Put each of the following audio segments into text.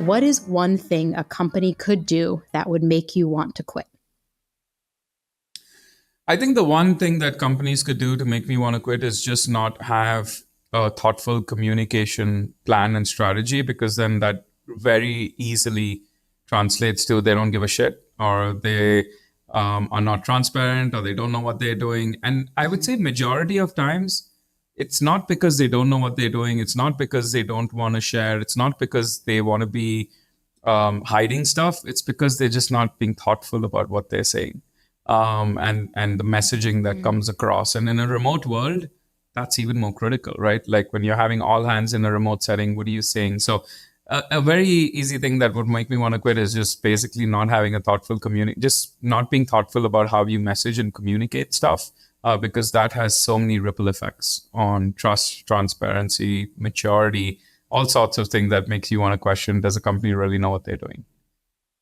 what is one thing a company could do that would make you want to quit? I think the one thing that companies could do to make me want to quit is just not have a thoughtful communication plan and strategy, because then that very easily translates to they don't give a shit, or they are not transparent, or they don't know what they're doing. And I would say majority of times, it's not because they don't know what they're doing. It's not because they don't want to share. It's not because they want to be hiding stuff. It's because they're just not being thoughtful about what they're saying, and the messaging that comes across. And in a remote world, that's even more critical, right? Like when you're having all hands in a remote setting, what are you saying? So a very easy thing that would make me want to quit is just basically not having a thoughtful just not being thoughtful about how you message and communicate stuff, because that has so many ripple effects on trust, transparency, maturity, all sorts of things that makes you want to question, does a company really know what they're doing?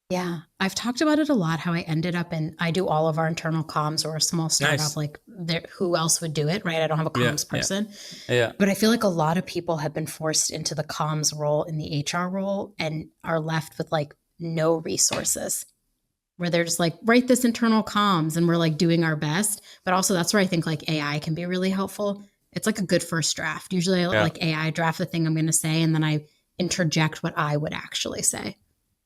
Yeah, I've talked about it a lot, how I ended up I do all of our internal comms. Or a small startup. Nice. Like who else would do it, right? I don't have a comms person. Yeah. But I feel like a lot of people have been forced into the comms role in the HR role and are left with like no resources, where they're just like, write this internal comms, and we're like doing our best. But also that's where I think like AI can be really helpful. It's like a good first draft. Usually I like AI draft the thing I'm going to say, and then I interject what I would actually say.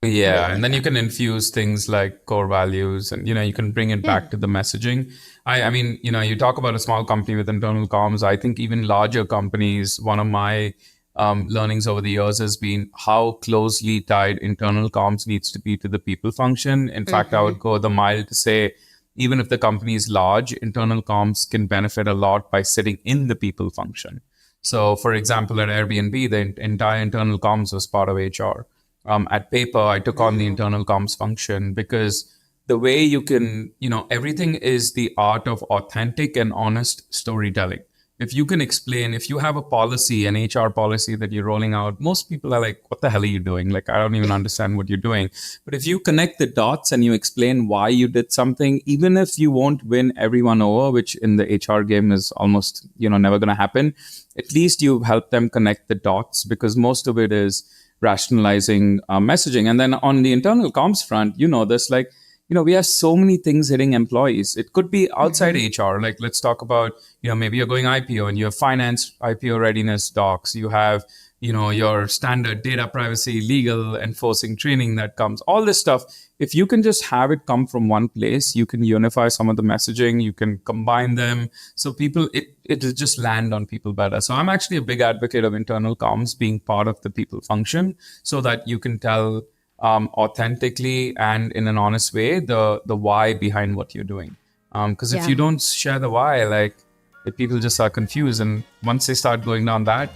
Yeah, and then you can infuse things like core values, and you can bring it back to the messaging. I mean, you talk about a small company with internal comms. I think even larger companies, one of my learnings over the years has been how closely tied internal comms needs to be to the people function. In fact, I would go the mile to say, even if the company is large, internal comms can benefit a lot by sitting in the people function. So, for example, at Airbnb, the entire internal comms was part of HR. At Paper, I took on the internal comms function, because the way you can, everything is the art of authentic and honest storytelling. If you can explain, if you have a policy, an HR policy that you're rolling out, most people are like, what the hell are you doing? Like, I don't even understand what you're doing. But if you connect the dots and you explain why you did something, even if you won't win everyone over, which in the HR game is almost, never going to happen, at least you've helped them connect the dots, because most of it is rationalizing messaging. And then on the internal comms front, this like, we have so many things hitting employees. It could be outside HR. Like, let's talk about, maybe you're going IPO and you have finance IPO readiness docs. You have, your standard data privacy, legal enforcing training that comes, all this stuff. If you can just have it come from one place, you can unify some of the messaging, you can combine them. So people, it will just land on people better. So I'm actually a big advocate of internal comms being part of the people function, so that you can tell authentically and in an honest way the why behind what you're doing. Because if you don't share the why, like, people just are confused. And once they start going down that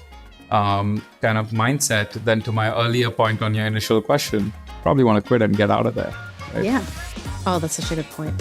kind of mindset, then to my earlier point on your initial question, probably want to quit and get out of there. Right? Yeah. Oh, that's such a good point.